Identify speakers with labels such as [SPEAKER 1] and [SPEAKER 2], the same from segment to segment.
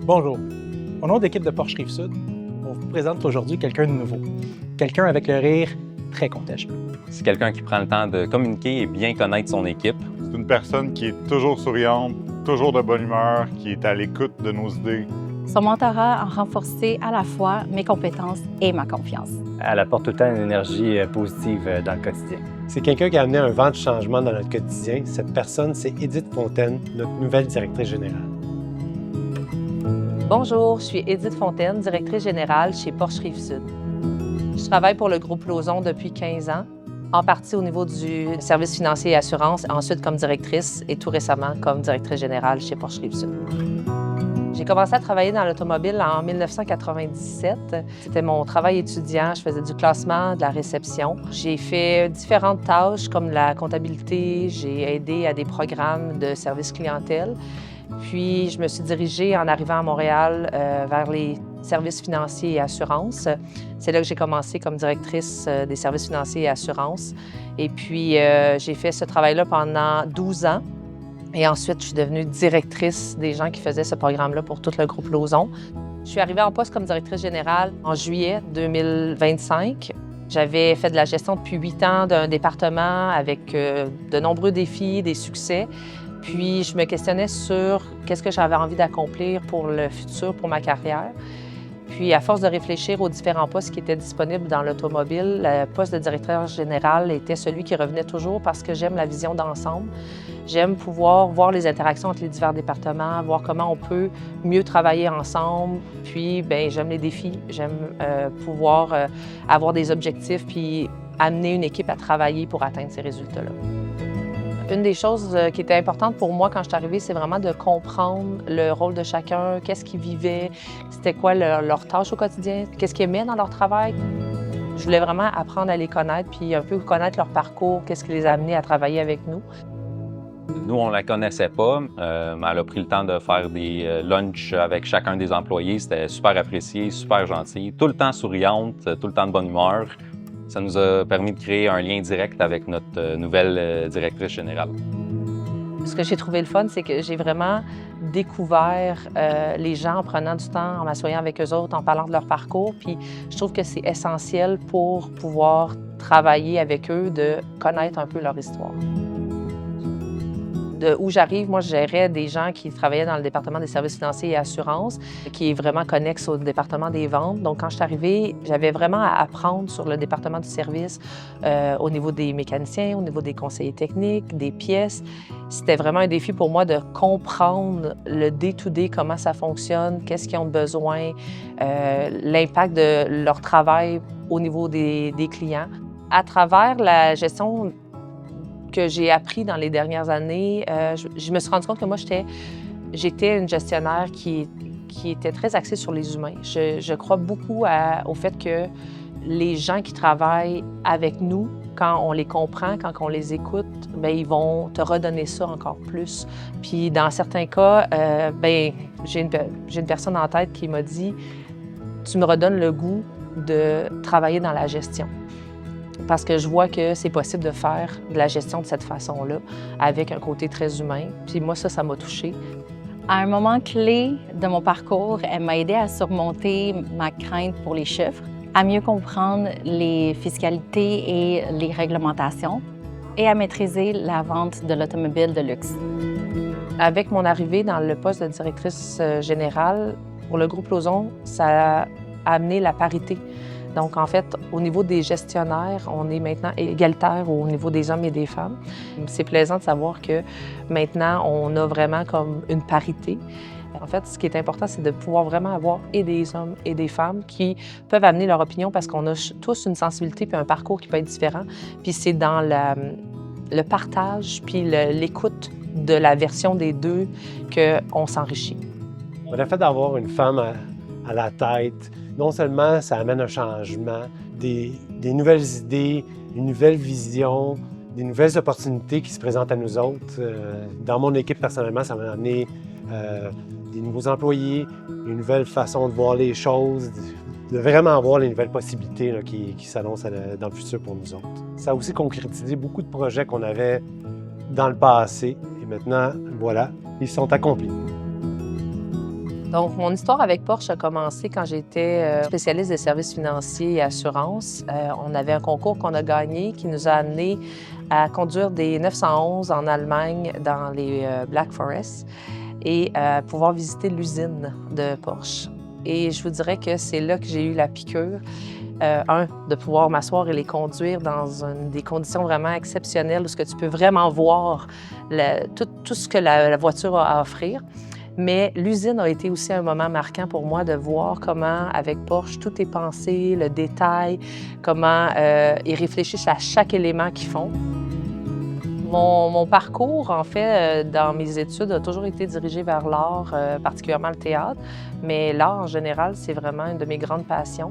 [SPEAKER 1] Bonjour. Au nom d'équipe de Porsche Rive-Sud, on vous présente aujourd'hui quelqu'un de nouveau. Quelqu'un avec le rire très contagieux.
[SPEAKER 2] C'est quelqu'un qui prend le temps de communiquer et bien connaître son équipe.
[SPEAKER 3] C'est une personne qui est toujours souriante, toujours de bonne humeur, qui est à l'écoute de nos idées.
[SPEAKER 4] Son mentorat a renforcé à la fois mes compétences et ma confiance.
[SPEAKER 5] Elle apporte tout le temps une énergie positive dans le quotidien.
[SPEAKER 6] C'est quelqu'un qui a amené un vent de changement dans notre quotidien. Cette personne, c'est Édith Fontaine, notre nouvelle directrice générale.
[SPEAKER 7] Bonjour, je suis Édith Fontaine, directrice générale chez Porsche Rive-Sud. Je travaille pour le groupe Lauson depuis 15 ans, en partie au niveau du service financier et assurance, ensuite comme directrice et tout récemment comme directrice générale chez Porsche Rive-Sud. J'ai commencé à travailler dans l'automobile en 1997. C'était mon travail étudiant. Je faisais du classement, de la réception. J'ai fait différentes tâches comme la comptabilité. J'ai aidé à des programmes de service clientèle. Puis, je me suis dirigée en arrivant à Montréal vers les services financiers et assurances. C'est là que j'ai commencé comme directrice des services financiers et assurances. Et puis, j'ai fait ce travail-là pendant 12 ans. Et ensuite, je suis devenue directrice des gens qui faisaient ce programme-là pour tout le groupe Lauson. Je suis arrivée en poste comme directrice générale en juillet 2025. J'avais fait de la gestion depuis 8 ans d'un département avec de nombreux défis, des succès. Puis, je me questionnais sur qu'est-ce que j'avais envie d'accomplir pour le futur, pour ma carrière. Puis, à force de réfléchir aux différents postes qui étaient disponibles dans l'automobile, le poste de directeur général était celui qui revenait toujours parce que j'aime la vision d'ensemble. J'aime pouvoir voir les interactions entre les divers départements, voir comment on peut mieux travailler ensemble. Puis, bien, j'aime les défis. J'aime pouvoir avoir des objectifs puis amener une équipe à travailler pour atteindre ces résultats-là. Une des choses qui était importante pour moi quand je suis arrivée, c'est vraiment de comprendre le rôle de chacun, qu'est-ce qu'ils vivaient, c'était quoi leur tâche au quotidien, qu'est-ce qu'ils aimaient dans leur travail. Je voulais vraiment apprendre à les connaître puis un peu connaître leur parcours, qu'est-ce qui les a amenés à travailler avec nous.
[SPEAKER 2] Nous, on la connaissait pas, mais elle a pris le temps de faire des lunchs avec chacun des employés. C'était super apprécié, super gentil, tout le temps souriante, tout le temps de bonne humeur. Ça nous a permis de créer un lien direct avec notre nouvelle directrice générale.
[SPEAKER 7] Ce que j'ai trouvé le fun, c'est que j'ai vraiment découvert les gens en prenant du temps, en m'assoyant avec eux autres, en parlant de leur parcours. Puis je trouve que c'est essentiel pour pouvoir travailler avec eux, de connaître un peu leur histoire. De où j'arrive, moi, je gérais des gens qui travaillaient dans le département des services financiers et assurances, qui est vraiment connexe au département des ventes. Donc, quand je suis arrivée, j'avais vraiment à apprendre sur le département du service, au niveau des mécaniciens, au niveau des conseillers techniques, des pièces. C'était vraiment un défi pour moi de comprendre le day-to-day, comment ça fonctionne, qu'est-ce qu'ils ont besoin, l'impact de leur travail au niveau des clients. À travers la gestion que j'ai appris dans les dernières années, je me suis rendu compte que moi, j'étais une gestionnaire qui était très axée sur les humains. Je crois beaucoup au fait que les gens qui travaillent avec nous, quand on les comprend, quand on les écoute, bien, ils vont te redonner ça encore plus. Puis dans certains cas, bien, j'ai une personne en tête qui m'a dit « Tu me redonnes le goût de travailler dans la gestion ». Parce que je vois que c'est possible de faire de la gestion de cette façon-là, avec un côté très humain. Puis moi, ça m'a touchée.
[SPEAKER 4] À un moment clé de mon parcours, elle m'a aidée à surmonter ma crainte pour les chiffres, à mieux comprendre les fiscalités et les réglementations et à maîtriser la vente de l'automobile de luxe.
[SPEAKER 7] Avec mon arrivée dans le poste de directrice générale, pour le groupe Lauson, ça a amené la parité. Donc, en fait, au niveau des gestionnaires, on est maintenant égalitaire au niveau des hommes et des femmes. C'est plaisant de savoir que maintenant, on a vraiment comme une parité. En fait, ce qui est important, c'est de pouvoir vraiment avoir et des hommes et des femmes qui peuvent amener leur opinion parce qu'on a tous une sensibilité puis un parcours qui peut être différent. Puis c'est dans le partage puis l'écoute de la version des deux qu'on s'enrichit.
[SPEAKER 6] Le fait d'avoir une femme à la tête, non seulement ça amène un changement, des nouvelles idées, une nouvelle vision, des nouvelles opportunités qui se présentent à nous autres. Dans mon équipe, personnellement, ça m'a amené des nouveaux employés, une nouvelle façon de voir les choses, de vraiment voir les nouvelles possibilités là, qui s'annoncent dans le futur pour nous autres. Ça a aussi concrétisé beaucoup de projets qu'on avait dans le passé et maintenant, voilà, ils sont accomplis.
[SPEAKER 7] Donc, mon histoire avec Porsche a commencé quand j'étais spécialiste des services financiers et assurances. On avait un concours qu'on a gagné qui nous a amené à conduire des 911 en Allemagne dans les Black Forest et pouvoir visiter l'usine de Porsche. Et je vous dirais que c'est là que j'ai eu la piqûre. De pouvoir m'asseoir et les conduire dans des conditions vraiment exceptionnelles où ce que tu peux vraiment voir tout ce que la voiture a à offrir. Mais l'usine a été aussi un moment marquant pour moi de voir comment, avec Porsche, tout est pensé, le détail, comment ils réfléchissent à chaque élément qu'ils font. Mon parcours, en fait, dans mes études, a toujours été dirigé vers l'art, particulièrement le théâtre. Mais l'art, en général, c'est vraiment une de mes grandes passions.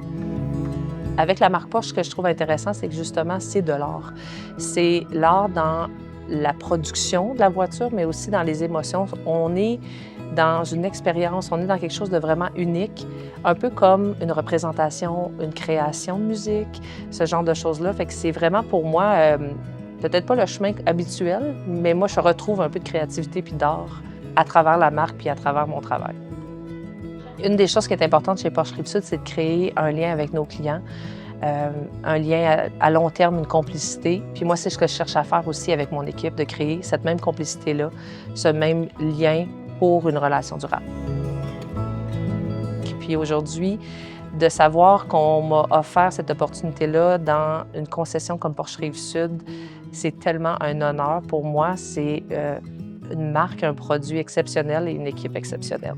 [SPEAKER 7] Avec la marque Porsche, ce que je trouve intéressant, c'est que justement, c'est de l'art. C'est l'art dans la production de la voiture, mais aussi dans les émotions. On est dans une expérience, on est dans quelque chose de vraiment unique, un peu comme une représentation, une création de musique, ce genre de choses-là. Fait que c'est vraiment pour moi, peut-être pas le chemin habituel, mais moi, je retrouve un peu de créativité puis d'art à travers la marque puis à travers mon travail. Une des choses qui est importante chez Porsche Rive-Sud, c'est de créer un lien avec nos clients, un lien à long terme, une complicité. Puis moi, c'est ce que je cherche à faire aussi avec mon équipe, de créer cette même complicité-là, ce même lien pour une relation durable. Puis aujourd'hui, de savoir qu'on m'a offert cette opportunité-là dans une concession comme Porsche Rive-Sud, c'est tellement un honneur pour moi. C'est une marque, un produit exceptionnel et une équipe exceptionnelle.